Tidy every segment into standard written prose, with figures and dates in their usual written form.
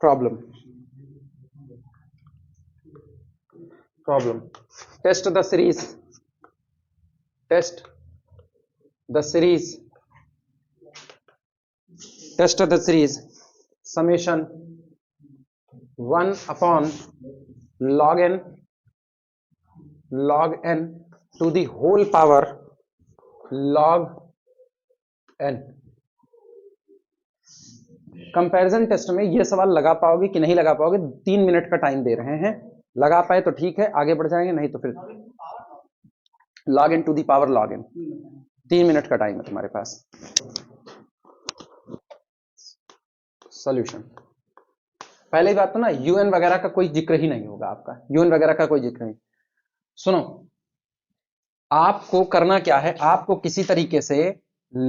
problem. Test the series. Test the series summation 1 upon log n to the whole power log n. Comparison test में ये सवाल लगा पाओगे कि नहीं लगा पाओगे? 3 मिनट का टाइम दे रहे हैं, लगा पाए तो ठीक है, आगे बढ़ जाएंगे, नहीं तो फिर log n to the power log n. 3 minute का टाइम है तुम्हारे पास. सॉल्यूशन. पहले बात तो ना, यूएन वगैरह का कोई जिक्र ही नहीं होगा आपका, यूएन वगैरह का कोई जिक्र नहीं. सुनो, आपको करना क्या है, आपको किसी तरीके से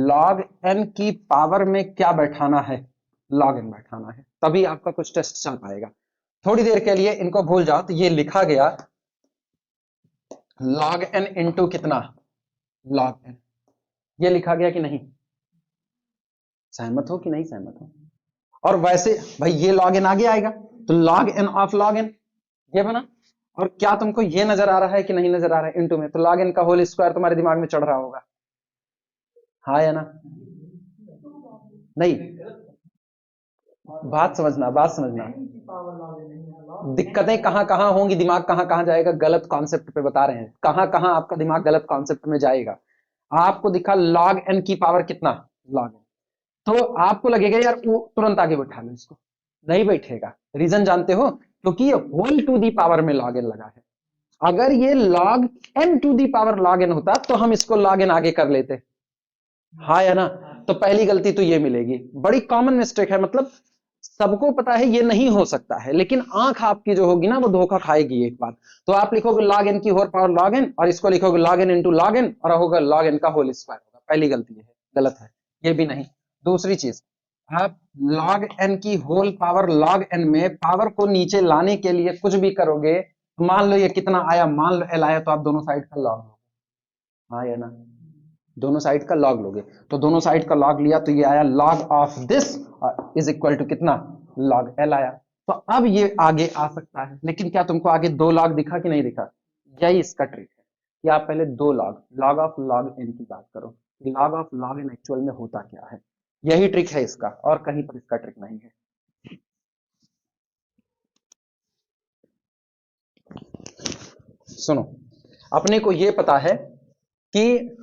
log n की पावर में क्या बैठाना है, log n बैठाना है, तभी आपका कुछ टेस्ट चल पाएगा. थोड़ी देर के लिए इनको भूल जाओ. तो ये लिखा गया log n इंटू कितना, log n. ये लिखा गया कि नहीं? सहमत हो कि नहीं सहमत हो? और वैसे भाई ये log n आगे आएगा तो log n of log n ये बना. और क्या तुमको ये नजर आ रहा है कि नहीं नजर आ रहा है इंटू में? तो log n का होल स्क्वायर तुम्हारे दिमाग में चढ़ रहा होगा, हाँ या ना? नहीं, बात समझना. दिक्कतें कहां कहां होंगी, दिमाग कहां कहां जाएगा, गलत कॉन्सेप्ट पे बता रहे हैं. कहां कहां आपका दिमाग गलत कॉन्सेप्ट में जाएगा. आपको दिखा log n की पावर कितना, log n, तो आपको लगेगा यार वो तुरंत आगे बैठा लो इसको. नहीं बैठेगा. रीजन जानते हो? क्योंकि ये होल टू दी पावर में log n लगा है. अगर ये log n to the power log n होता तो हम इसको log n आगे कर लेते, हाँ या ना? तो पहली गलती तो ये मिलेगी. बड़ी कॉमन मिस्टेक है, मतलब सबको पता है ये नहीं हो सकता है, लेकिन आंख आपकी जो होगी ना वो धोखा खाएगी एक बार. तो आप लिखोगे log n की होल पावर log n और इसको लिखोगे log n into log n और होगा log n का होल स्क्वायर होगा. पहली गलती है, गलत है, ये भी नहीं. दूसरी चीज, आप log n की होल पावर log n में पावर को नीचे लाने के लिए कुछ भी करोगे, मान लो ये कितना आया, मान लो l आया, तो आप दोनों साइड का log लोगे, हाँ या ना? दोनों साइड का log लोगे. तो दोनों साइड का log लिया तो ये आया log of this is equal to कितना, log l आया. तो अब ये आगे आ सकता है. लेकिन क्या तुमको आगे 2 log दिखा कि नहीं दिखा? यही इसका ट्रिक है कि आप पहले 2 log ऑफ log n की बात करो. log of log n actual में होता क्या है, यही ट्रिक है इसका, और कहीं पर इसका ट्रिक नहीं है. सुनो, अपने को ये पता है कि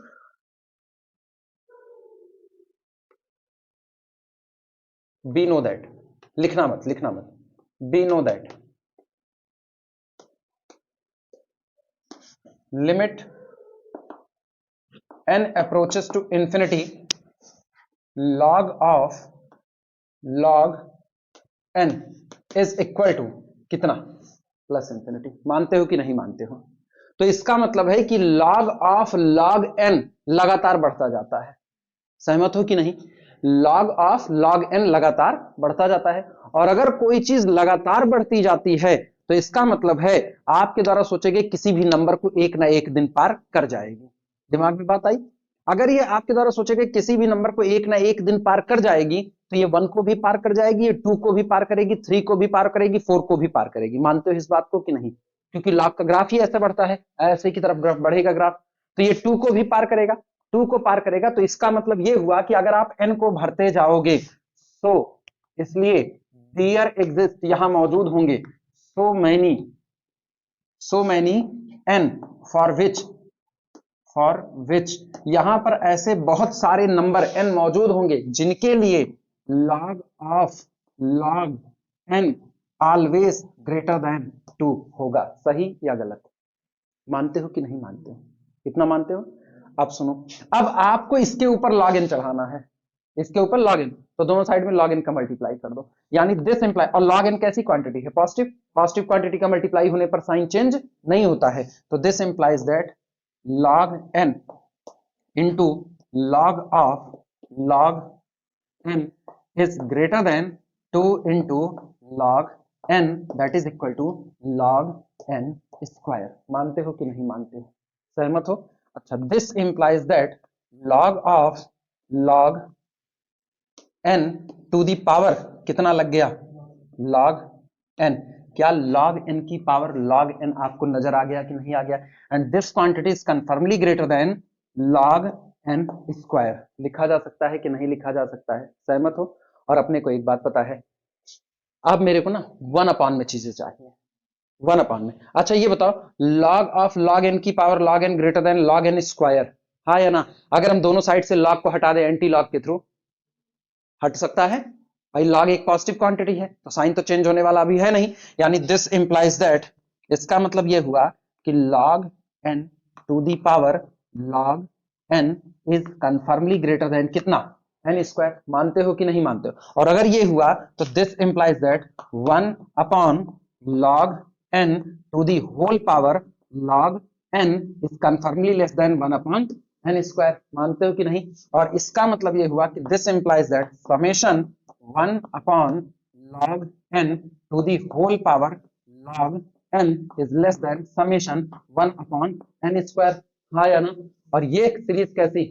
we know that, लिखना मत, we know that limit n approaches to infinity log of log n is equal to कितना, प्लस इंफिनिटी. मानते हो कि नहीं मानते हो? तो इसका मतलब है कि log ऑफ log n लगातार बढ़ता जाता है. सहमत हो कि नहीं? log ऑफ log n लगातार बढ़ता जाता है. और अगर कोई चीज लगातार बढ़ती जाती है तो इसका मतलब है आपके द्वारा सोचे गए किसी भी नंबर को एक ना एक दिन पार कर जाएगी. दिमाग में बात आई? अगर ये आपके द्वारा सोचे गए किसी भी नंबर को एक ना एक दिन पार कर जाएगी तो ये 1 को भी पार कर जाएगी, ये 2 को भी पार करेगी, 3 को भी पार करेगी, 4 को भी पार करेगी. मानते हो इस बात को कि नहीं? क्योंकि log का ग्राफ ही ऐसे बढ़ता है, ऐसे की तरफ ग्राफ बढ़ेगा ग्राफ. तो ये 2 को भी पार करेगा, 2 को पार करेगा. तो इसका मतलब ये हुआ कि अगर आप n को भरते जाओगे तो इसलिए देयर एग्जिस्ट, यहां मौजूद होंगे so many n for which यहां पर ऐसे बहुत सारे नंबर n मौजूद होंगे जिनके लिए log of log n always greater than 2 होगा. सही या गलत? मानते हो कि नहीं मानते हो? कितना मानते हो? अब सुनो, अब आपको इसके ऊपर log n चढ़ाना है, इसके ऊपर log n. तो दोनों साइड में log n का मल्टीप्लाई कर दो, यानी दिस इंप्लाई. और log n कैसी क्वांटिटी है? पॉजिटिव क्वांटिटी का मल्टीप्लाई होने पर साइन चेंज नहीं होता है. तो this implies that log n into log of log n is greater than 2 into log n, that is equal to log n square. मानते हो कि नहीं मानते हो? सहमत हो? अच्छा, this implies that log of log n to the power कितना लग गया, log n, क्या log n की पावर log n आपको नजर आ गया कि नहीं आ गया? And this quantity is confirmly greater then log n square. लिखा जा सकता है कि नहीं लिखा जा सकता है? सहमत हो? और अपने को एक बात पता है, अब मेरे को ना 1 अपॉन में चीजें चाहिए, 1 अपॉन में। अच्छा ये बताओ, log ऑफ log n की power log n greater than log n square, हाँ या ना? अगर हम दोनों साइड से log को हटा दें एंटी log के थ्रू, हट सकता है भाई? log एक पॉजिटिव क्वांटिटी है तो साइन तो चेंज होने वाला अभी है नहीं, यानी दिस इंप्लाइज दैट, इसका मतलब ये हुआ कि log n to the power log n is confirmly greater than कितना? n square. मानते हो कि नहीं मानते हो? और अगर ये हुआ तो this implies that 1 upon log n to the whole power log n is confirmly less than 1 upon n square. मानते हो कि नहीं? और इसका मतलब ये हुआ कि this implies that summation 1 upon log n to the whole power log n is less than summation 1 upon n square, हाँ या ना? और ये सीरीज कैसी?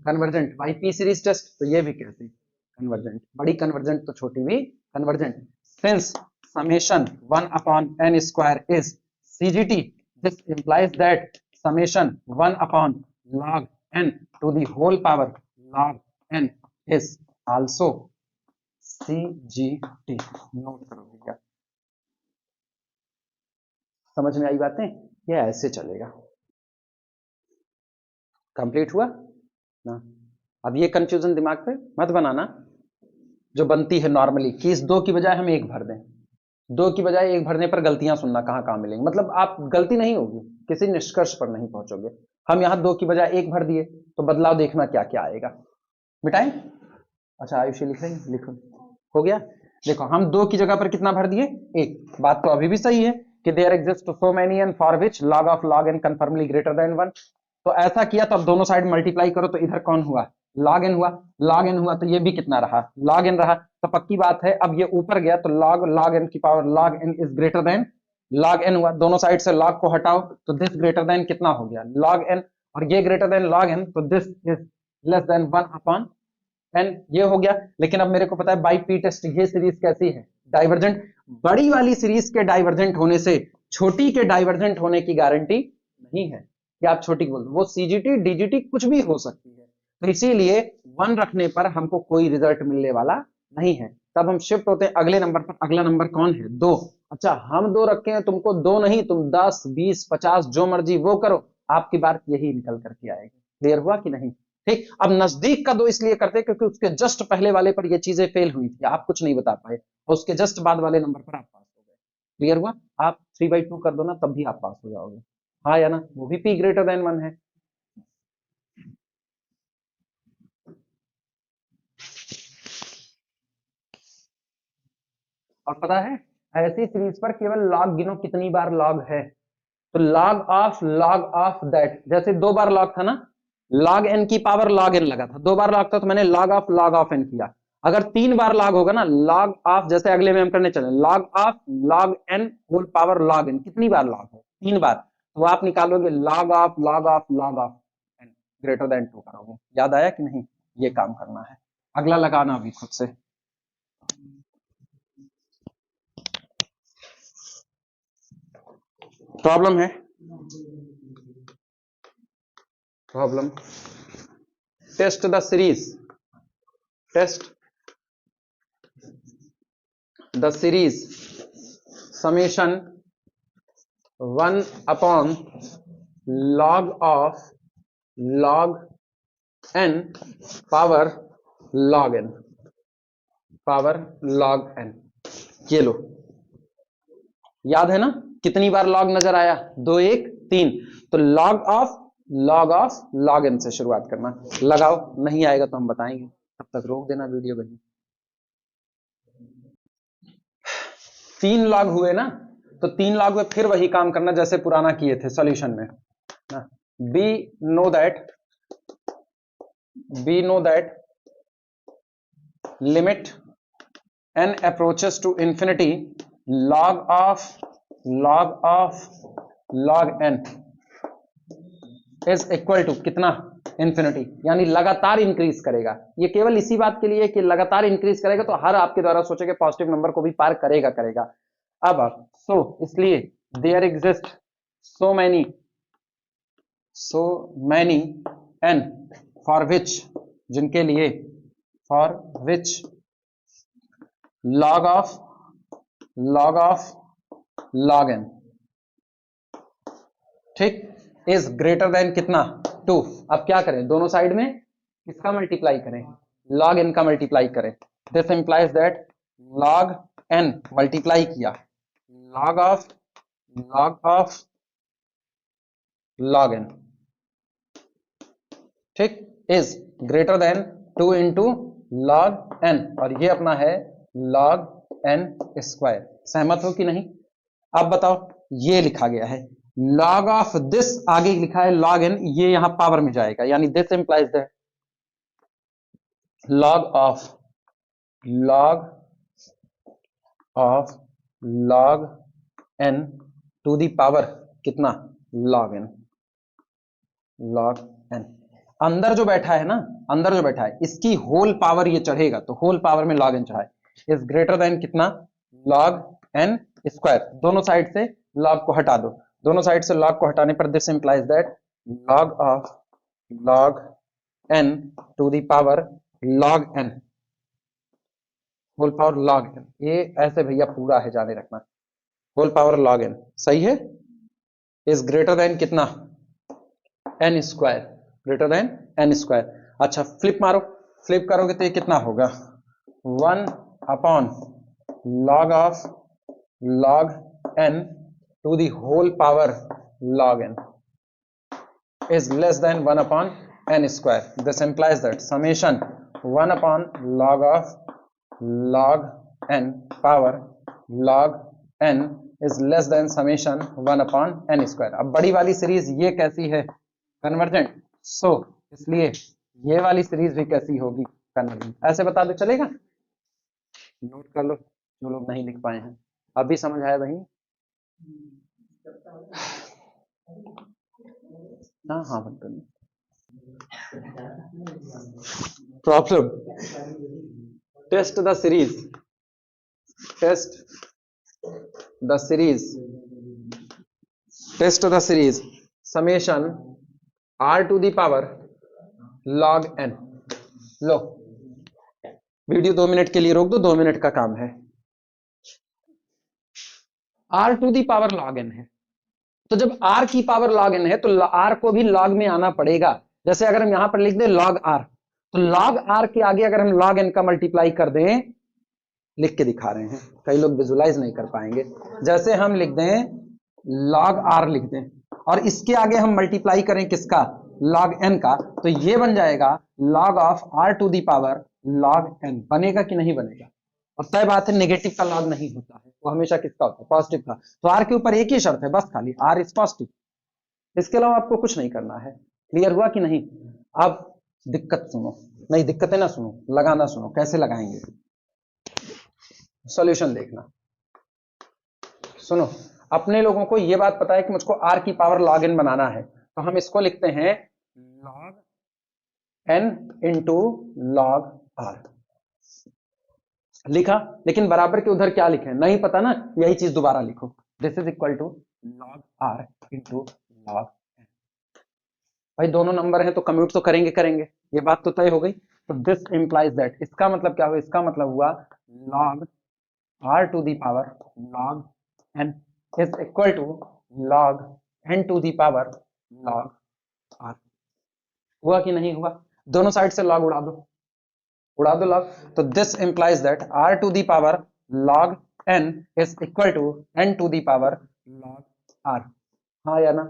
कन्वर्जेंट। भाई पी सीरीज टेस्ट, तो ये भी कैसी? कन्वर्जेंट। बड़ी कन्वर्जेंट तो छोटी भी convergent. Since summation 1 upon n square is CGT, this implies that summation 1 upon log n to the whole power log n is also CGT। Note करो भैया, समझ में आई बातें? ये ऐसे चलेगा। कंप्लीट हुआ ना? अब ये कंफ्यूजन दिमाग पे मत बनाना जो बनती है नॉर्मली कि इस 2 की बजाय हम 1 भर दें। 2 की बजाय 1 भरने पर गलतियां सुनना कहां कहां मिलेंगी, मतलब आप गलती नहीं होगी, किसी निष्कर्ष पर नहीं पहुंचोगे। हम यहां 2 की बजाय 1 भर दिए तो बदलाव देखना क्या क्या आएगा। मिटाएं? अच्छा आयुषी लिख रही है, लिखो। हो गया? देखो हम 2 की जगह पर कितना भर दिए? 1। बात तो अभी भी सही है कि there exist so many n for which log of log n confirmly greater than 1। तो ऐसा किया तो अब दोनों साइड मल्टीप्लाई करो तो इधर कौन हुआ? log n हुआ। log n हुआ तो ये भी कितना रहा? log n रहा। तो पक्की बात है अब ये ऊपर गया तो log n की power log n is greater then log n हुआ। दोनों साइड से log को हटाओ तो दिस ग्रेटर देन कितना हो गया? log n। और ये ग्रेटर देन log n तो this is less than 1 upon n। ये हो गया। लेकिन अब मेरे को पता है बाई पी टेस्ट ये सीरीज कैसी है? डाइवर्जेंट। बड़ी वाली सीरीज के डाइवर्जेंट होने से छोटी के डाइवर्जेंट होने की गारंटी नहीं है कि आप छोटी बोल दो, वो सीजीटी डीजीटी कुछ भी हो सकती है। तो इसीलिए 1 रखने पर हमको कोई रिजल्ट मिलने वाला नहीं है। तब हम शिफ्ट होते हैं अगले नंबर पर। अगला नंबर कौन है? 2। अच्छा हम 2 रखे हैं, तुमको 2 नहीं, तुम 10 20 50 जो मर्जी वो करो, आपकी बात यही निकल करके आएगी। क्लियर हुआ कि नहीं? ठीक। अब नजदीक का 2 इसलिए करते क्योंकि उसके जस्ट पहले वाले पर ये चीजें फेल हुई थी, आप कुछ नहीं बता पाए, और उसके जस्ट बाद वाले नंबर पर आप पास हो गए। क्लियर हुआ? आप 3/2 कर दो ना, तब भी आप पास हो जाओगे, हाँ या ना? वो भी p ग्रेटर देन 1 है। और पता है ऐसी सीरीज पर केवल लॉग गिनो कितनी बार लॉग है। तो log ऑफ दैट, जैसे 2 बार लॉग था ना, log n की पावर log n लगा था, 2 बार लॉग था तो मैंने log ऑफ n किया। अगर 3 बार log होगा ना, log ऑफ, जैसे अगले में हम करने चले log of log n whole power log n, कितनी बार log है? 3 बार। तो आप निकालोगे log of n greater than 2 करोगे। याद आया कि नहीं? ये काम करना है। अगला लगाना अभी खुद से। प्रॉब्लम है, problem test the series, test the series summation 1 upon log of log n power log n, power log n। ये लो, याद है ना कितनी बार log नजर आया? 2 1 3। तो log ऑफ log n से शुरुआत करना। लगाओ, नहीं आएगा तो हम बताएंगे, तब तक रोक देना वीडियो कहीं। 3 log हुए ना, तो 3 log में फिर वही काम करना जैसे पुराना किए थे सॉल्यूशन में। we know that limit n approaches to infinity log of log n is equal to कितना? इंफिनिटी, यानी लगातार इंक्रीज करेगा। ये केवल इसी बात के लिए कि लगातार इंक्रीज करेगा तो हर आपके द्वारा सोचे गए पॉजिटिव नंबर को भी पार करेगा। अब सो इसलिए there exist so many n for which, जिनके लिए, for which log of log n, ठीक, इज ग्रेटर देन कितना 2। अब क्या करें, दोनों साइड में किसका मल्टीप्लाई करें, log n का मल्टीप्लाई करें। This implies that log n multiply किया log of log n, ठीक, is greater then 2 into log n, और ये अपना है log n स्क्वायर। सहमत हो कि नहीं? अब बताओ, ये लिखा गया है log ऑफ दिस, आगे लिखा है log n, ये यहां पावर में जाएगा, यानी this implies that log of log n to the power कितना, log n। अंदर जो बैठा है ना, अंदर जो बैठा है इसकी होल पावर ये चढ़ेगा, तो होल पावर में log n चढ़ाए, इज ग्रेटर देन कितना, log n स्क्वायर। दोनों साइड से log को हटा दो, दोनों साइड से log को हटाने पर this implies that log of log n to the power log n, whole power log n। ये ऐसे भैया पूरा है, जाने रखना, होल पावर log n, सही है, इज ग्रेटर देन कितना, n square, greater than n square. अच्छा फ्लिप मारो, फ्लिप करोगे तो ये कितना होगा, 1 upon log of log n to the whole power log n is less than 1 upon n square. This implies that summation 1 upon log of log n power log n is less than summation 1 upon n square. अब बड़ी वाली series ये कैसी है, convergent, सो इसलिए ये वाली series भी कैसी होगी, कन्वर्जेंट। ऐसे बता दो, चलेगा? नोट कर लो जो लोग नहीं लिख पाए हैं। अभी समझ आया भाई? हाँ बंद। Problem, test the series, test the series summation r to the power log n। लो वीडियो 2 मिनट के लिए रोक दो, 2 मिनट का काम है। r to the power log n है, तो जब r की पावर log n है तो r को भी log में आना पड़ेगा। जैसे अगर हम यहां पर लिख दें log r, तो log r के आगे अगर हम log n का मल्टीप्लाई कर दें, लिख के दिखा रहे हैं, कई लोग विजुलाइज नहीं कर पाएंगे, जैसे हम लिख दें log r लिख दें और इसके आगे हम मल्टीप्लाई करें किसका, log n का, तो ये बन जाएगा log of r to the power log n। बनेगा कि नहीं बनेगा? और तय बात है नेगेटिव का log नहीं होता है, वो हमेशा किसका होता है, पॉजिटिव का। तो r के ऊपर एक ही शर्त है बस, खाली r इज पॉजिटिव, इसके अलावा आपको कुछ नहीं करना है। क्लियर हुआ कि नहीं? अब दिक्कत सुनो, नहीं दिक्कतें ना सुनो, लगाना सुनो, कैसे लगाएंगे, सॉल्यूशन देखना। सुनो, अपने लोगों को यह बात पता है कि मुझको r की पावर log n बनाना है, तो हम इसको लिखते हैं log n into log r। लिखा, लेकिन बराबर के उधर क्या लिखे नहीं पता ना, यही चीज दोबारा लिखो, this is equal to log r into log n। भाई दोनों नंबर हैं तो कम्यूट तो करेंगे, ये बात तो तय हो गई। तो दिस इंप्लाइज दैट, इसका मतलब क्या हुआ, इसका मतलब हुआ log r to the power log n is equal to log n to the power log r। हुआ कि नहीं हुआ? दोनों साइड से log उड़ा दो log। तो this implies that r to the power log n is equal to n to the power log r। हाँ या ना,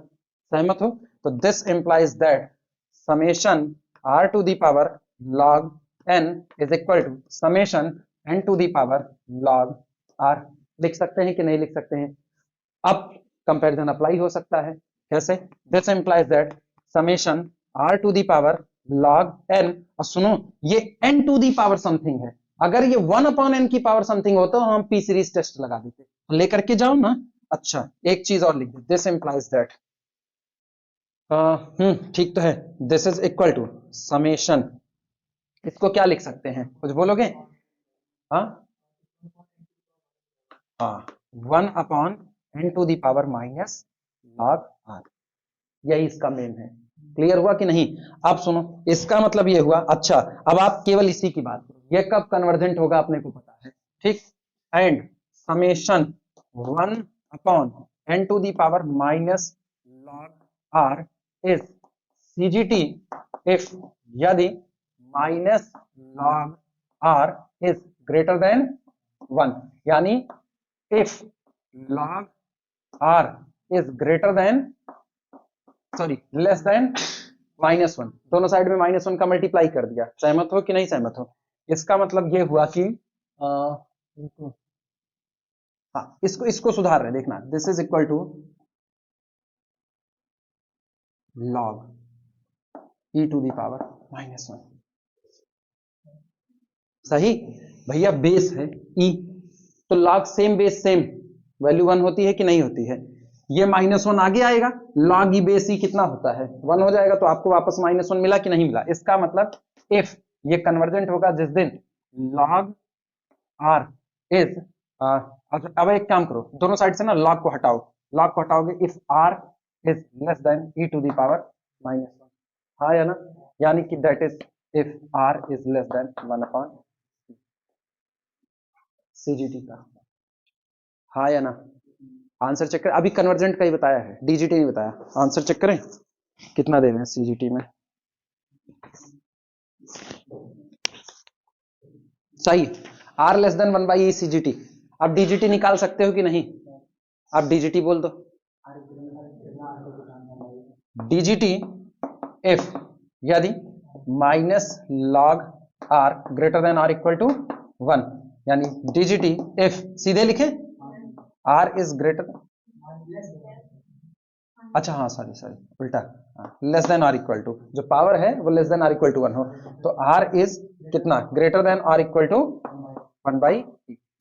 सहमत हो? तो this implies that summation r to the power log n is equal to summation n to the power log r। लिख सकते हैं कि नहीं लिख सकते हैं? अब कंपैरिजन अप्लाई हो सकता है, कैसे? This implies that summation r to the power log n, और सुनो ये n to the power something है, अगर ये 1 अपॉन n की पावर समथिंग होता तो हम p सीरीज टेस्ट लगा देते, लेकर के जाओ ना। अच्छा एक चीज और लिख दे, दिस इंप्लाइज दैट ठीक तो है। This is equal to summation, इसको क्या लिख सकते हैं, कुछ बोलोगे? हाँ हाँ, 1/n⁻⁻⁻, यही इसका मेन है। क्लियर हुआ कि नहीं? अब सुनो, इसका मतलब ये हुआ। अच्छा, अब आप केवल इसी की बात करो, ये कब कन्वर्जेंट होगा अपने को पता है, ठीक। And summation 1/n⁻⁻log is CGT if यदि minus log r is greater than 1, यानी if log r is greater then, sorry, less than -1, दोनों साइड में -1 का मल्टीप्लाई कर दिया। सहमत हो कि नहीं सहमत हो? इसका मतलब ये हुआ कि हाँ, इसको इसको सुधार रहे, देखना, this is equal to log e⁻⁻1, सही भैया, बेस है e, तो log same base same value 1 होती है कि नहीं होती है? ये -1 आगे आएगा, log e बेस e कितना होता है, 1 हो जाएगा, तो आपको वापस -1 मिला कि नहीं मिला? इसका मतलब इफ ये कन्वर्जेंट होगा जिस दिन log r इज, अब एक काम करो, दोनों साइड से ना log को हटाओ, log को हटाओगे, if r is less than e⁻⁻1, हाँ या ना, यानी कि that is if r is less than 1/CGT का, हाँ या ना? आंसर चेक करें, अभी कन्वर्जेंट का ही बताया है, डीजीटी नहीं बताया। आंसर चेक करें कितना दे रहे हैं सीजीटी में, सही, r less than 1/e CGT। अब डीजीटी निकाल सकते हो कि नहीं? आप डीजीटी बोल दो, डीजीटी इफ यदि minus log r greater than r equal to 1, यानी डीजीटी इफ, सीधे लिखे, r इज ग्रेटर, अच्छा हाँ, सॉरी सॉरी, उल्टा, less than or equal to, जो पावर है वो less than or equal to 1 हो, तो r इज कितना, greater than or equal to 1/e,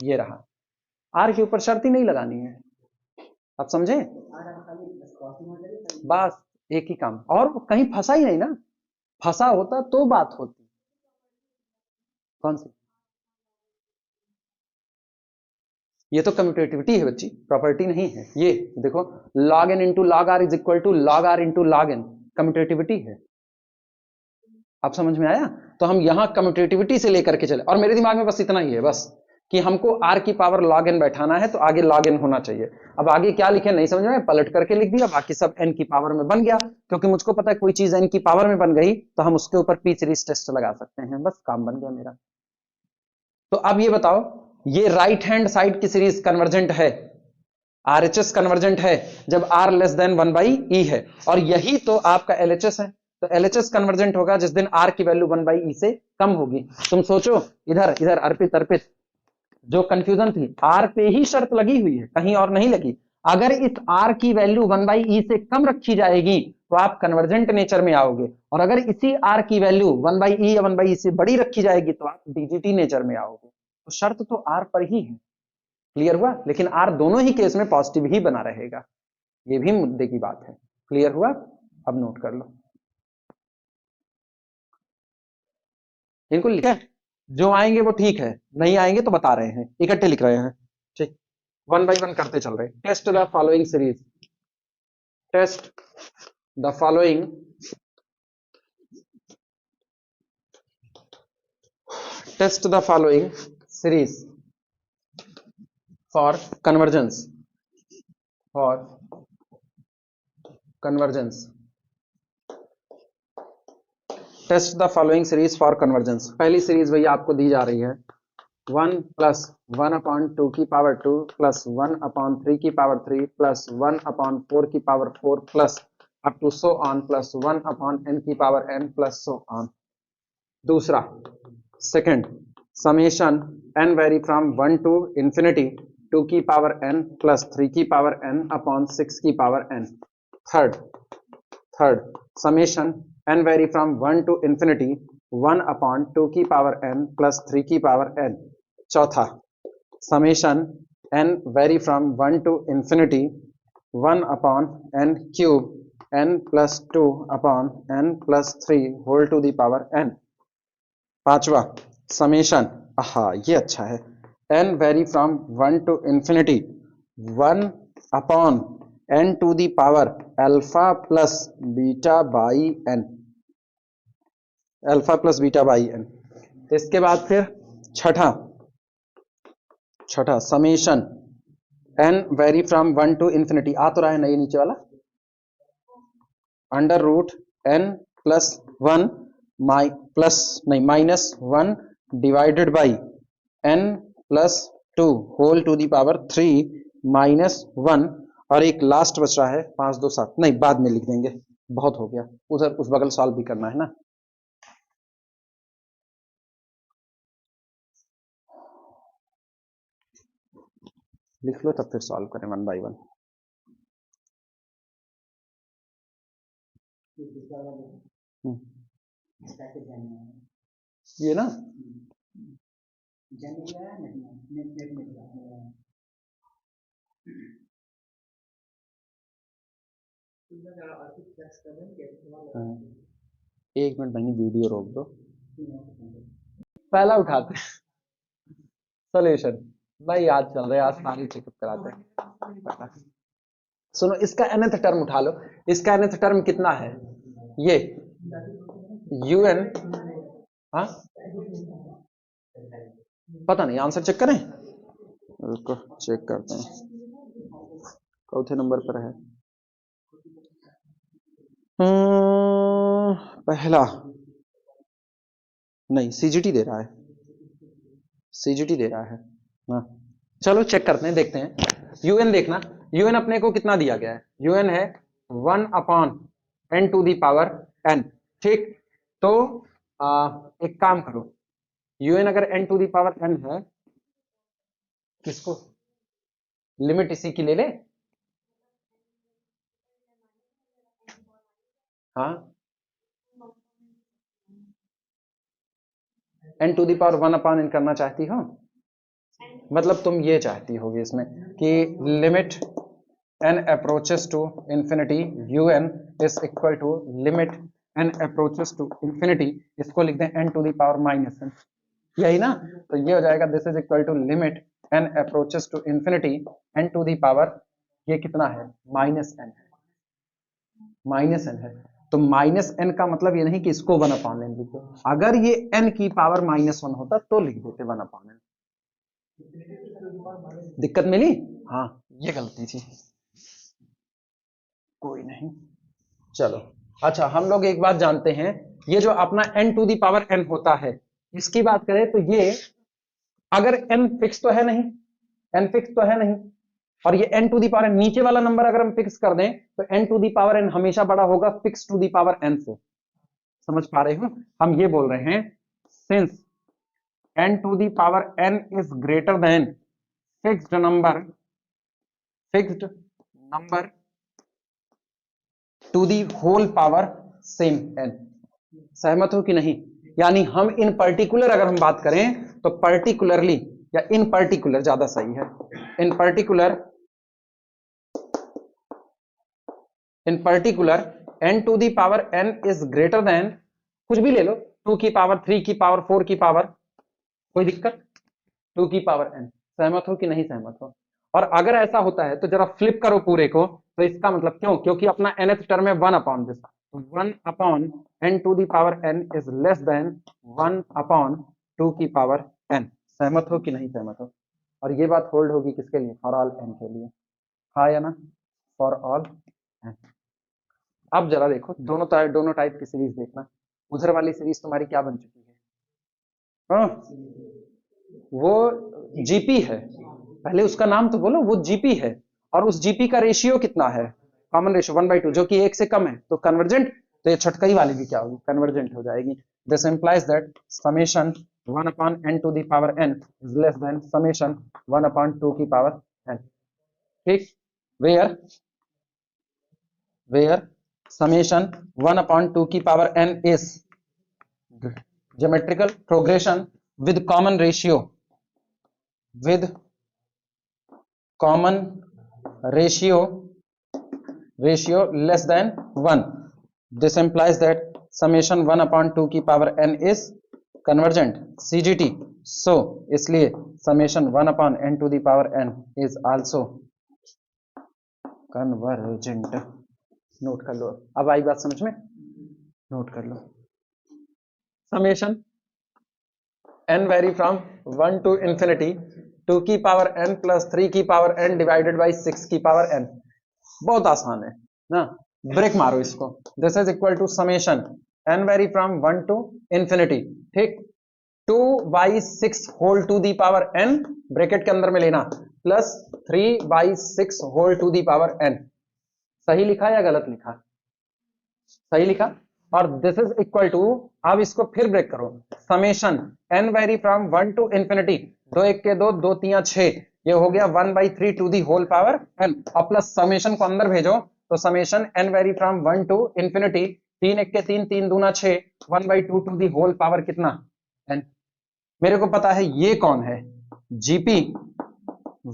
ये रहा। r के ऊपर शर्त ही नहीं लगानी है, आप समझे? बस एक ही काम, और कहीं फंसा ही नहीं ना, फंसा होता तो बात होती। कौन सी? ये तो कम्यूटेटिविटी है बच्ची, प्रॉपर्टी नहीं है। ये देखो, log n into log r is equal to log r into log n, commutativity है। आप समझ में आया? तो हम यहां कम्यूटेटिविटी से लेकर के चले, और मेरे दिमाग में बस इतना ही है, बस कि हमको r की पावर log n बैठाना है, तो आगे log n होना चाहिए। अब आगे क्या लिखे नहीं समझ में, पलट करके लिख दिया, बाकी सब n की पावर में बन गया, क्योंकि मुझको पता है कोई चीज n की पावर में बन गई तो हम उसके ऊपर p सीरीज टेस्ट लगा सकते हैं, बस काम बन गया मेरा। तो अब ये बताओ, ये राइट हैंड साइड की सीरीज कन्वर्जेंट है, RHS कन्वर्जेंट है जब r लेस देन 1/e है, और यही तो आपका LHS है। तो LHS कन्वर्जेंट होगा जिस दिन r की वैल्यू 1/e से कम होगी। तुम सोचो, इधर इधर अर्पित अर्पित, जो कंफ्यूजन थी, r पे ही शर्त लगी हुई है, कहीं और नहीं लगी। अगर इस r की वैल्यू 1/e से कम रखी जाएगी तो आप कन्वर्जेंट नेचर में आओगे, और अगर इसी r की वैल्यू 1/e या 1/e से बड़ी रखी जाएगी तो आप DGT नेचर में आओगे। तो शर्त तो r पर ही है, क्लियर हुआ? लेकिन r दोनों ही केस में पॉजिटिव ही बना रहेगा, ये भी मुद्दे की बात है। क्लियर हुआ? अब नोट कर लो, इनको लिखा है, जो आएंगे वो ठीक है, नहीं आएंगे तो बता रहे हैं, इकट्ठे लिख रहे हैं, ठीक। 1 बाय 1 करते चल रहे। Test the following series, test the following test the following series for convergence, for convergence, test the following series for convergence. पहली सीरीज भैया आपको दी जा रही है 1 + 1/2 की पावर 2 + 1/3 की पावर 3 + 1/4 की power 4 plus up to so on + 1/n की पावर n + सो ऑन। दूसरा, second, summation n vary from 1 to infinity 2 की पावर n + 3 की पावर n/6 की power n। Third, summation n vary from 1 to infinity 1/2 की power n + 3 की power n। चौथा, summation n vary from 1 to infinity 1/n³ n plus 2 upon n plus 3 whole to the power n। पांचवा summation, हाँ ये अच्छा है, n vary from 1 to infinity 1 upon n to the power alpha plus beta by n, alpha plus beta by n। इसके बाद फिर छठा summation n vary from 1 to infinity, आ तो रहा है ना ये नीचे वाला, under root n plus 1 minus 1 divided by n plus 2 whole to the power 3 minus 1, और एक लास्ट बच रहा है 5 2 7, नहीं बाद में लिख देंगे, बहुत हो गया, उधर उस बगल सॉल्व भी करना है ना। लिख लो तब फिर सॉल्व करें वन बाई वन। ये ना एक मिनट बनी, वीडियो रोक दो, पहला उठाते सॉल्यूशन, भाई याद चल रहा है, आज सारी चेकअप कराते हैं। सुनो इसका nth टर्म उठा लो, इसका nth टर्म कितना है, ये un, हाँ पता नहीं, आंसर चेक करें, रुको चेक करते हैं, चौथे नंबर पर है पहला, नहीं सीजीटी दे रहा है, सीजीटी दे रहा है, हाँ चलो चेक करते हैं, देखते हैं। यूएन देखना, यूएन अपने को कितना दिया गया है, यूएन है 1 upon n to the power n, ठीक, तो एक काम करो, यूएन अगर n to the power n है, किसको लिमिट इसी की ले ले, हाँ n to the power 1 upon n करना चाहती हो, मतलब तुम ये चाहती होगी इसमें कि limit n approaches to infinity un is equal to limit n approaches to infinity, इसको लिख दें n to the power minus n, यही ना, तो ये हो जाएगा this is equal to limit n approaches to infinity n to the power, ये कितना है माइनस n है, माइनस n है, तो माइनस n का मतलब ये नहीं कि इसको 1 अपॉन n लिखो, अगर ये n की पावर -1 होता तो लिख देते 1 अपॉन n, दिक्कत मिली, हाँ ये गलती थी, कोई नहीं, चलो। अच्छा हम लोग एक बात जानते हैं, ये जो अपना n to the power n होता है, इसकी बात करें तो ये अगर n फिक्स तो है नहीं, n फिक्स तो है नहीं, और ये n to the power n नीचे वाला नंबर अगर हम फिक्स कर दें तो n to the power n हमेशा बड़ा होगा fix to the power n से, समझ पा रहे हो, हम ये बोल रहे हैं since n to the power n is greater than fixed number to the whole power same n, सहमत हो कि नहीं, यानी हम इन पर्टिकुलर अगर हम बात करें तो पर्टिकुलरली या इन पर्टिकुलर ज्यादा सही है, in particular n to the power n is greater than, कुछ भी ले लो, 2 की पावर 3 की पावर 4 की पावर, कोई दिक्कत, 2 की पावर n, सहमत हो कि नहीं सहमत हो, और अगर ऐसा होता है तो जरा फ्लिप करो पूरे को, तो इसका मतलब क्यों, क्योंकि अपना nth टर्म है 1 upon this, 1 upon n to the power n is less than 1 upon 2 की पावर n, सहमत हो कि नहीं सहमत हो, और ये बात होल्ड होगी किसके लिए, फॉर ऑल n के लिए, हाँ या ना, फॉर ऑल n। अब जरा देखो दोनों टाइप की सीरीज देखना, उधर वाली सीरीज तुम्हारी क्या बन चुकी है, हाँ वो जीपी है, पहले उसका नाम तो बोलो, वो जीपी है, और उस जीपी का रेशियो कितना है, कॉमन रेशियो 1/2, जो कि 1 से कम है, तो कन्वर्जेंट, तो ये छटकई वाली भी क्या होगी, कन्वर्जेंट हो जाएगी, this implies that summation 1 upon n to the power n is less than summation 1 upon 2 की पावर n, ठीक, वेयर समेशन 1 अपॉन 2 की power n is geometrical progression with common ratio ratio less than 1. This implies that summation 1 upon 2 की power n is convergent, CGT. So इसलिए summation 1 upon n to the power n is also convergent. Note कर लो, अब आई बात समझ में, note कर लो. Summation n vary from 1 to infinity 2 की power n plus 3 की पावर n डिवाइडेड बाई 6 की पावर n. बहुत आसान है ना, ब्रेक मारो इसको. This is equal to summation n vary from 1 to infinity, ठीक, 2 by 6 whole to the power n bracket के अंदर में लेना plus 3 by 6 whole to the power n. सही लिखा या गलत लिखा? सही लिखा. और दिस इज इक्वल टू, अब इसको फिर ब्रेक करो, summation n vary from 1 to infinity, 2 1 के 2 2 3 6, ये हो गया 1/3 to the whole power n, और प्लस समेशन को अंदर भेजो तो summation n vary from 1 to infinity, 3 1 के 3 3 दूना 6, 1/2 टू दी होल पावर कितना n. मेरे को पता है ये कौन है, GP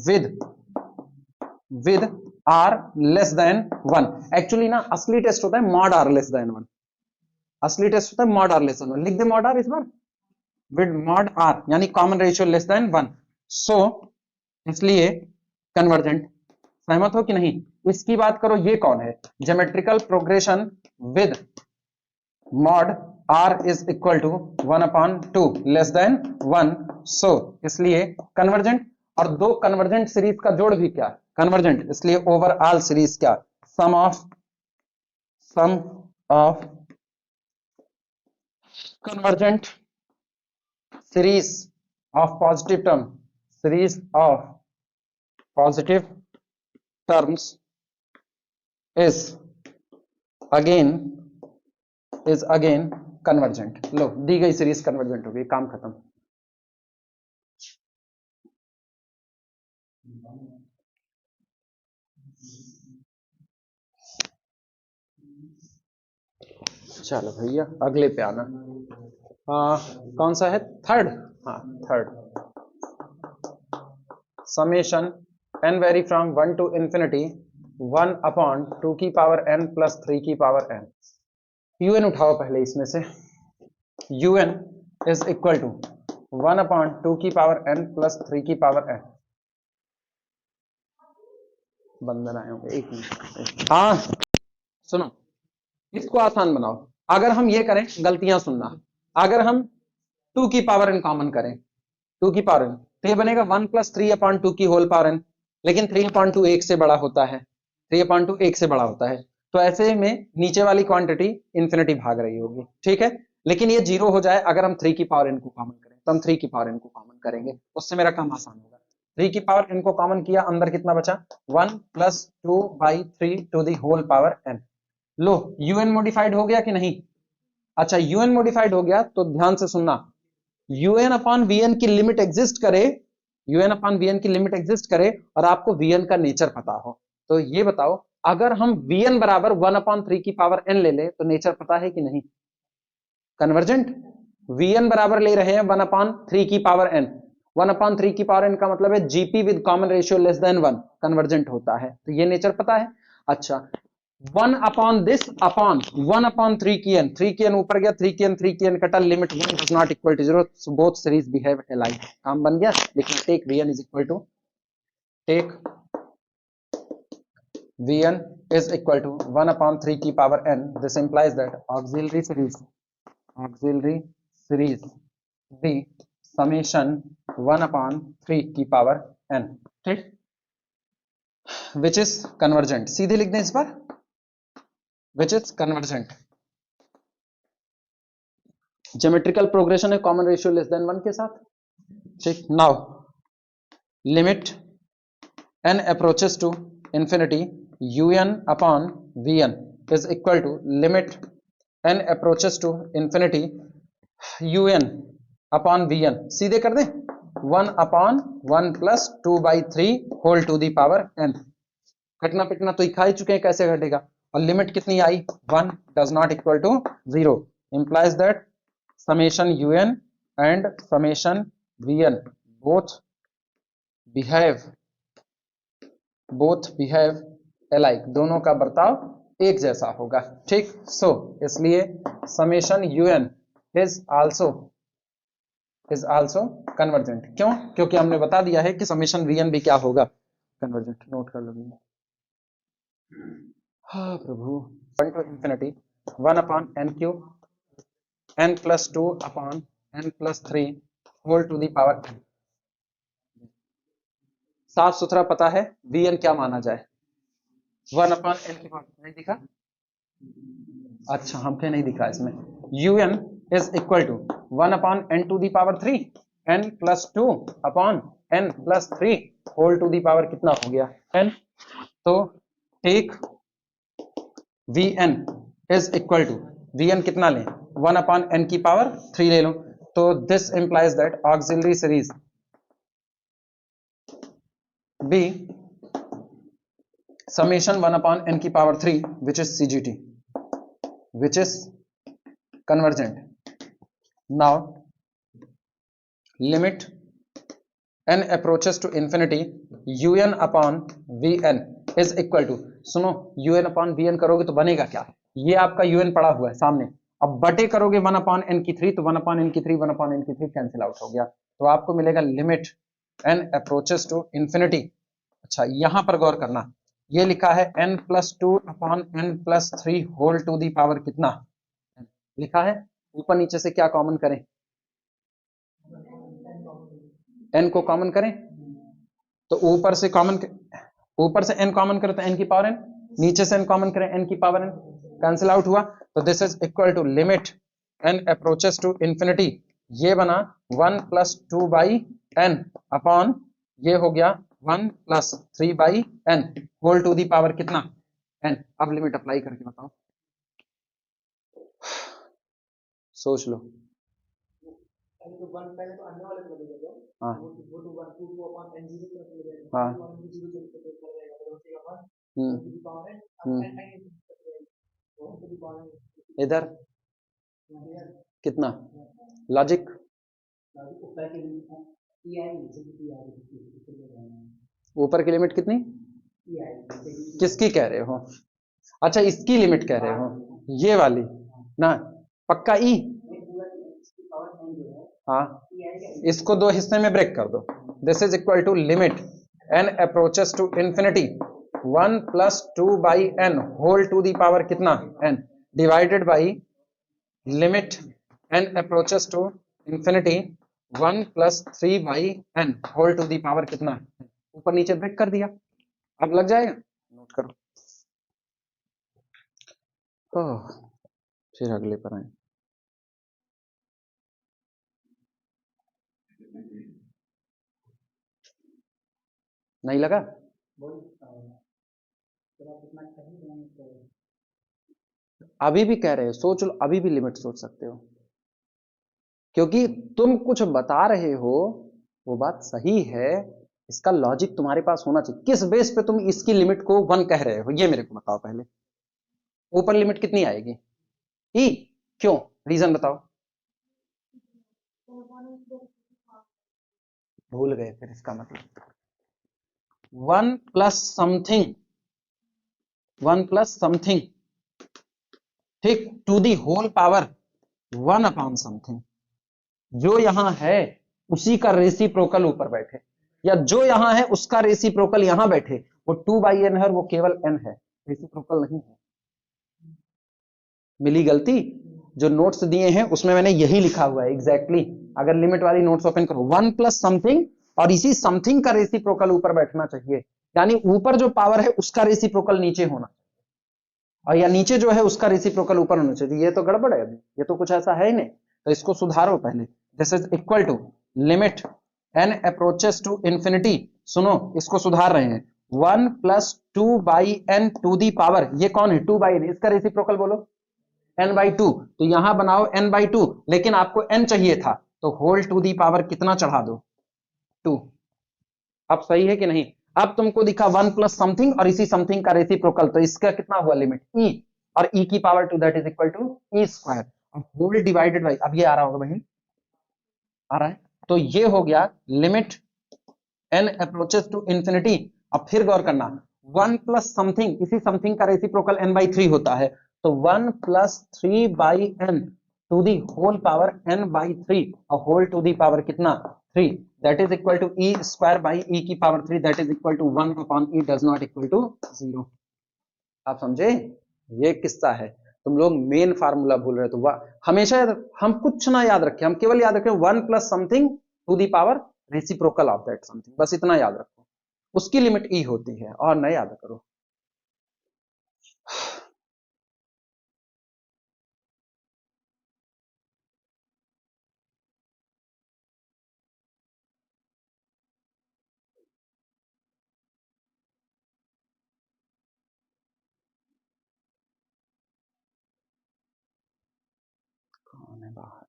with r less than 1. Actually ना असली टेस्ट होता है मॉड r लेस देन 1, असली टेस्ट होता है मॉड r लेस देन 1. लिख दे मॉड r इस बार, विद मॉड r यानी common ratio less than 1. So इसलिए कन्वर्जेंट. सहमत हो कि नहीं? इसकी बात करो, ये कौन है, geometrical progression with mod r is equal to 1/2 less than 1. So इसलिए कन्वर्जेंट. और दो कन्वर्जेंट सीरीज का जोड़ भी क्या कन्वर्जेंट, इसलिए ओवरऑल सीरीज क्या, sum of convergent series of positive terms is again convergent. लो, दी गई सीरीज कन्वर्जेंट हो गई, काम खत्म. चलो भैया अगले पे आना. कौन सा है, थर्ड. हाँ third, summation n vary from 1 to infinity 1/2 की पावर n प्लस 3 की पावर n. un उठाओ पहले इसमें से, un इज इक्वल टू 1/2 की पावर n प्लस 3 की पावर n. बंदर आए होंगे, एक मिनट. हाँ सुनो, इसको आसान बनाओ. अगर हम ये करें, गलतियां सुनना, अगर हम 2 की पावर n कॉमन करें, 2 की पावर n, तो ये बनेगा 1 प्लस 3/2 की होल पावर n. लेकिन 3/2 1 से बड़ा होता है, 3/2 1 से बड़ा होता है, तो ऐसे में नीचे वाली क्वांटिटी इंफिनिटी भाग रही होगी, ठीक है. लेकिन ये 0 हो जाए अगर हम 3 की पावर n को कॉमन करें, तो हम 3 की पावर n को कॉमन करेंगे, उससे मेरा काम आसान होगा. 3 की पावर n को कॉमन किया, अंदर कितना बचा, 1 plus 2/3 to the whole power n. लो un मॉडिफाइड हो गया कि नहीं? अच्छा un मॉडिफाइड हो गया तो ध्यान से सुनना, un अपॉन vn की लिमिट एग्जिस्ट करे, un अपॉन vn की लिमिट एग्जिस्ट करे और आपको vn का नेचर पता हो, तो ये बताओ अगर हम vn बराबर 1/3 की पावर n ले ले तो नेचर पता है कि नहीं? कन्वर्जेंट. vn बराबर ले रहे हैं 1/3 की पावर n, 1/3 की पावर n का मतलब है GP with common ratio less than 1 convergent होता है, तो ये नेचर पता है. अच्छा 1 अपॉन दिस अपॉन 1/3 की n, 3 की n ऊपर गया, 3 की n कटा, limit 1 does not equal to 0, so both series behave alike. काम बन गया. लेकिन take vn is equal to, take vn is equal to 1/3 की power n. This implies that auxiliary series the summation 1/3 की पावर n, ठीक, which is convergent. सीधे लिख दें इस बार, which is convergent. Geometrical progression है कॉमन रेशियो लेस देन 1 के साथ, ठीक. Now limit n approaches to infinity, un upon vn is equal to limit n approaches to infinity un upon vn. सीधे कर दें, 1/1 plus 2/3 whole to the power n. घटना पिटना तो खा ही चुके हैं, कैसे घटेगा. और लिमिट कितनी आई, 1 does not equal to 0, implies that summation un and summation vn both behave alike, दोनों का बर्ताव एक जैसा होगा। ठीक, सो इसलिए summation u n is also convergent. क्यों? क्योंकि हमने बता दिया है कि समेशन वीएन भी क्या होगा, कन्वर्जेंट। नोट कर लो। हाँ प्रभु, 1 to infinity 1 upon n cube n plus 2 upon n plus 3 whole to the power n। साफ सुथरा पता है वीएन क्या माना जाए, 1 अपॉन एन की पावर, नहीं दिखा? अच्छा, हमके नहीं दिखा इसमें। un is equal to 1 upon n to the power 3 n plus 2 upon n plus 3 whole to the power कितना हो गया, n। तो take vn is equal to, vn कितना लें, 1 अपॉन n की पावर 3 ले लो। तो this implies that auxiliary series be summation 1 upon n की power 3 which is CGT which is convergent। now limit n approaches to infinity un upon vn is equal to, सुनो un upon vn करोगे तो बनेगा क्या, ये आपका un पड़ा हुआ है सामने, अब बटे करोगे 1 upon n की 3 तो 1 upon n की 3 1 upon n की 3 कैंसिल आउट हो गया, तो आपको मिलेगा limit n approaches to infinity। अच्छा, यहां पर गौर करना, ये लिखा है n plus 2 upon n plus 3 whole to the power कितना लिखा है, ऊपर नीचे से क्या कॉमन करें, n को कॉमन करें, तो ऊपर से n कॉमन करें तो n की पावर n, नीचे से n कॉमन करें n की पावर n, कैंसिल आउट हुआ। तो this is equal to limit n approaches to infinity, ये बना 1 प्लस 2 बाई n अपॉन ये हो गया 1 plus 3 by n whole to the power कितना n। अब लिमिट अप्लाई करके बताओ, सोच लो। हाँ हाँ, इधर कितना लॉजिक, ऊपर की लिमिट कितनी, किसकी कह रहे हो, अच्छा इसकी लिमिट कह रहे हो, ये वाली ना, पक्का ई, हाँ इसको दो हिस्से में ब्रेक कर दो। This is equal to limit n approaches to infinity 1 plus 2 by n whole to the power कितना n divided by limit n approaches to infinity 1 plus 3 by n whole to the power कितना, ऊपर नीचे break कर दिया। अब लग जाएगा, note करो। फिर अगले पर आए, नहीं लगा, अभी भी कह रहे हो सोच लो, अभी भी लिमिट सोच सकते हो, क्योंकि तुम कुछ बता रहे हो वो बात सही है, इसका लॉजिक तुम्हारे पास होना चाहिए। किस बेस पे तुम इसकी लिमिट को 1 कह रहे हो, ये मेरे को बताओ पहले। ऊपर लिमिट कितनी आएगी ई, क्यों, रीजन बताओ। भूल गए फिर, इसका मतलब 1 प्लस समथिंग, 1 प्लस समथिंग, ठीक, to the whole power 1 upon something, जो यहां है उसी का रेसिप्रोकल ऊपर बैठे, या जो यहां है उसका रेसिप्रोकल यहां बैठे, वो 2 बाई एन है और वो केवल n है, रेसिप्रोकल नहीं है। मिली गलती, जो नोट्स दिए हैं उसमें मैंने यही लिखा हुआ है एग्जैक्टली। अगर लिमिट वाली नोट्स ओपन करो, 1 प्लस समथिंग और इसी समथिंग का रेसिप्रोकल ऊपर बैठना चाहिए, यानी ऊपर जो पावर है उसका रेसिप्रोकल नीचे होना, और या नीचे जो है उसका रेसिप्रोकल ऊपर होना चाहिए। ये तो गड़बड़ है अभी, ये तो कुछ ऐसा है ही नहीं, तो इसको सुधारो पहले। This is equal to limit n approaches to infinity, सुनो इसको सुधार रहे हैं, 1 plus 2 by n to the power, ये कौन है 2 बाई n, इसका रेसिप्रोकल बोलो n बाई 2, तो यहां बनाओ n बाई 2, लेकिन आपको n चाहिए था तो होल टू दी पावर कितना चढ़ा दो 2। अब सही है कि नहीं, अब तुमको दिखा 1 प्लस समथिंग और इसी समथिंग का रेसिप्रोकल, तो इसका कितना हुआ लिमिट e, और e की power 2 that is equal to e square, और होल डिवाइडेड बाई, अब ये आ रहा होगा बहन, आ रहा है, तो ये हो गया limit n approaches to infinity. अब फिर गौर करना, 1 प्लस समथिंग, इसी समथिंग का रेसिप्रोकल n/3 होता है, तो 1 plus 3/n to the whole power n/3 और होल टू दी पावर कितना 3, that is equal to e square by e की power 3, that is equal to 1 upon e does not equal to 0। आप समझे? ये किस्सा है। तुम लोग मेन फार्मूला भूल रहे, तो हमेशा हम कुछ ना याद रखें, हम केवल याद रखें 1 plus something to the power reciprocal of that something, बस इतना याद रखो, उसकी लिमिट ई होती है, और न याद करो। कौन है बाहर?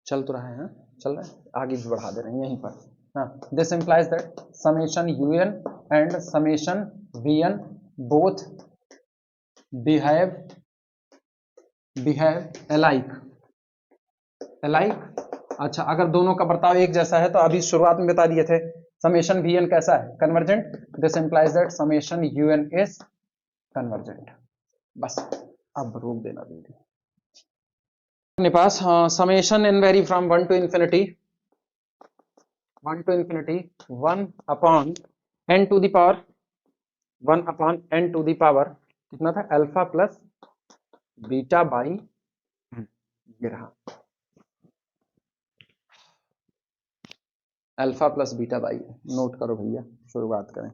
चल तो रहा है, हाँ? चल रहा है, आगे भी बढ़ा दे रहे हैं यहीं पर। हाँ, this implies that summation u n and summation v n both behave alike. अच्छा, अगर दोनों का बर्ताव एक जैसा है, तो अभी शुरुआत में बता दिए थे समेशन वीएन कैसा है, convergent. This implies that summation u n is convergent. बस अब रोक देना वीडियो। अपने पास summation n vary from 1 to infinity 1 upon n to the power 1 upon n to the power कितना था, अल्फा प्लस बीटा बाई, ये रहा alpha plus beta by. Note करो भैया, शुरुआत करें।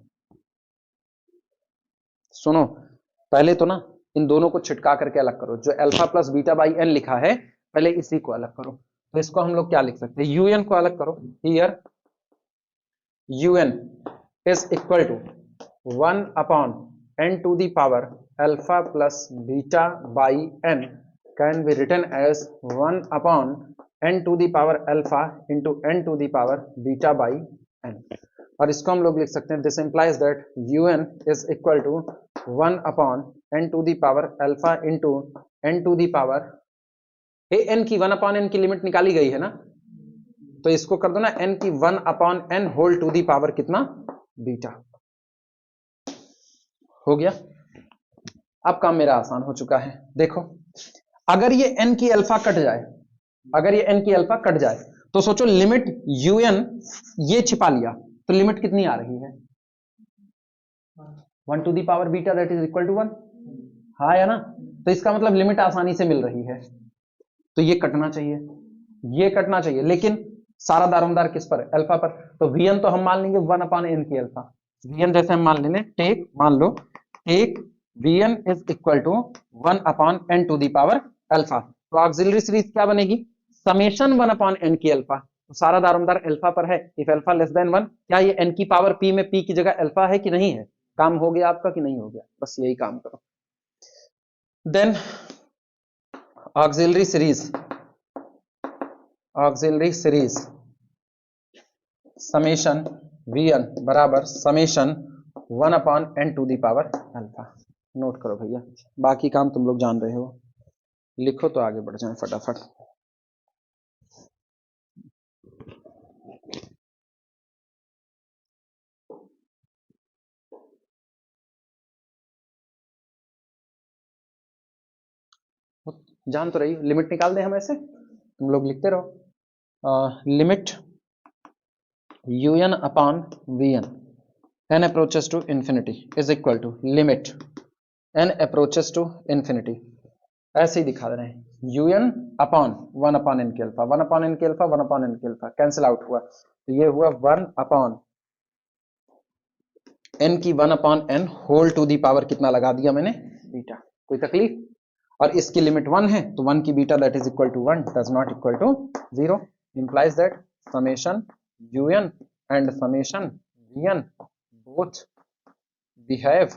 सुनो, पहले तो ना इन दोनों को छिटका करके अलग करो। जो alpha plus beta by n लिखा है, पहले इसी को अलग करो। तो इसको हम लोग क्या लिख सकते हैं, यूएन को अलग करो। Here u n is equal to 1 upon n to the power alpha plus beta by n can be written as 1 upon n to the power alpha into n to the power beta by n। और इसको हम लोग लिख सकते हैं, this implies that un is equal to 1 upon n to the power alpha into n to the power n की 1 upon n की limit निकाली गई है ना, तो इसको कर दो ना n की 1 upon n whole to the power कितना, बीटा। हो गया। अब काम मेरा आसान हो चुका है। देखो, अगर ये n की अल्फा कट जाए, अगर ये n की अल्फा कट जाए, तो सोचो लिमिट un ये छिपा लिया, तो लिमिट कितनी आ रही है, 1 to the power beta that is equal to 1। हाँ या ना? तो इसका मतलब लिमिट आसानी से मिल रही है, तो ये कटना चाहिए, ये कटना चाहिए, लेकिन सारा दारोमदार किस पर है, अल्फा पर। तो vn तो हम मान लेंगे 1 अपान n की अल्फा। vn जैसे हम मान लेंगे, टेक मान लो take vn is equal to 1 upon n to the power alpha. तो ऑक्सिलरी सीरीज क्या बनेगी, समेशन 1 अपॉन n की अल्फा। तो सारा दारोमदार अल्फा पर है, इफ अल्फा लेस देन 1। क्या ये n की पावर p में p की जगह अल्फा है कि नहीं है? काम हो गया आपका कि नहीं हो गया? बस यही काम करो। Then auxiliary series summation vn बराबर summation 1 upon n to the power alpha. Note करो भैया, बाकी काम तुम लोग जान रहे हो, लिखो तो आगे बढ़ जाए फटाफट। जान तो रही, लिमिट निकाल दें हम ऐसे, तुम लोग लिखते रहो। Limit un upon vn n approaches to infinity is equal to limit n approaches to infinity. ऐसे ही दिखा दे रहे हैं, un अपॉन 1 अपॉन n की अल्फा, 1 अपॉन n की अल्फा, 1 अपॉन n की अल्फा कैंसिल आउट हुआ, तो ये हुआ 1 अपॉन n की 1 upon n whole to the power कितना लगा दिया मैंने, बीटा। कोई तकलीफ? और इसकी लिमिट 1 है, तो 1 की beta that is equal to 1 does not equal to 0। Implies that summation un and summation vn both behave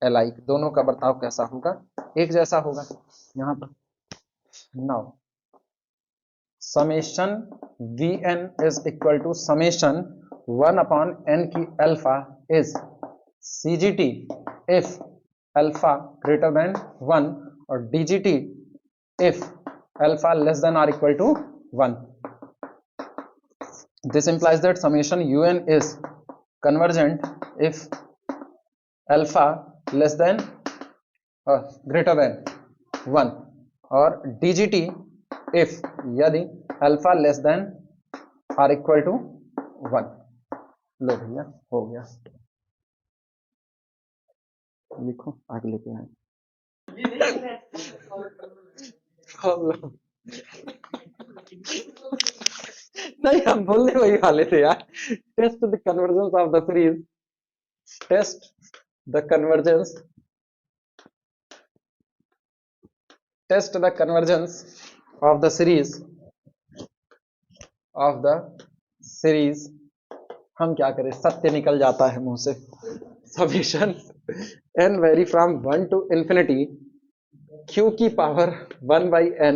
alike. दोनों का बर्ताव कैसा होगा, एक जैसा होगा। यहां पर now summation vn is equal to summation 1 upon n की alpha is cgt if alpha greater than 1 और dgt if alpha less than और equal to 1। This implies that summation un is convergent if alpha less than greater than 1 और dgt if यदि alpha less than or equal to 1। लो भैया हो गया, लिखो आगे लेके आए। नहीं हम बोलने वही वाले थे यार। Test the convergence of the series, test the convergence, test the convergence of the series, of the series. हम क्या करें, सत्य निकल जाता है मुंह से। Summation n vary from 1 to infinity q की power 1 by n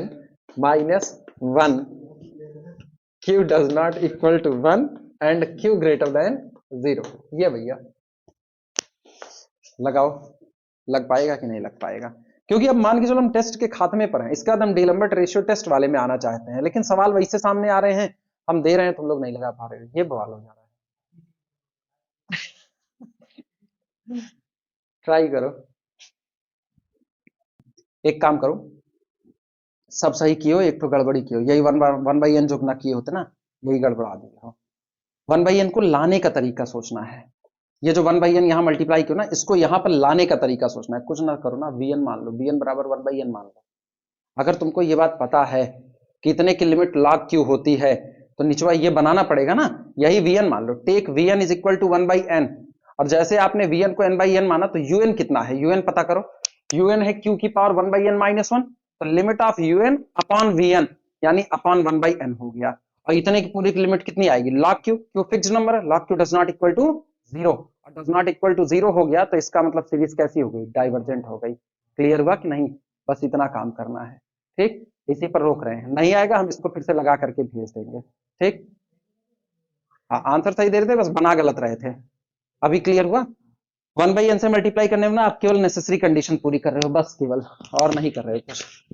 minus 1, q does not equal to 1 and q greater than 0। ये भैया लगाओ, लग पाएगा कि नहीं लग पाएगा? क्योंकि अब मान के चलो हम टेस्ट के खात्मे पर हैं, इसके बाद हम डीलम्बर्ट रेशियो टेस्ट वाले में आना चाहते हैं, लेकिन सवाल वैसे सामने आ रहे हैं, हम दे रहे हैं, तुम लोग नहीं लगा पा रहे हो, ये बवाल हो जा रहा है। ट्राई करो, एक काम करो, सब सही कियो, एक तो गड़बड़ी कियो, यही वन बाई एन जो ना किए होते ना, यही गड़बड़ा दिया हो। 1 बाई एन को लाने का तरीका सोचना है। ये जो 1 बाई एन यहाँ मल्टीप्लाई किया ना, इसको यहाँ पर लाने का तरीका सोचना है। कुछ ना करो ना, वीएन मान लो, वीएन बराबर 1 बाई एन मान लो। अगर तुमको ये बात पता है कि इतने की लिमिट log क्यू होती है, तो निचवा ये बनाना पड़ेगा ना, यही वीएन मान लो। Take v n is equal to 1 by n, और जैसे आपने वीएन को n बाई एन माना, तो यूएन कितना है, यूएन पता करो। यूएन है क्यू की पावर 1 बाई एन माइनस 1, तो limit of u n upon v n यानी अपॉन 1 बाई एन हो गया। और इतने की पूरी की लिमिट कितनी आएगी, log q, q fix number है, log q does not equal to 0, और डज नॉट इक्वल टू 0 हो गया, तो इसका मतलब सीरीज कैसी हो गई, डाइवर्जेंट हो गई। क्लियर हुआ कि नहीं? बस इतना काम करना है, ठीक। इसी पर रोक रहे हैं, नहीं आएगा हम इसको फिर से लगा करके भेज देंगे, ठीक। हाँ आंसर सही दे रहे थे, बस बना गलत रहे थे। अभी क्लियर हुआ? 1 बाई एन से मल्टीप्लाई करने में ना आप केवल नेसेसरी कंडीशन पूरी कर रहे हो, बस केवल, और नहीं कर रहे हो कुछ।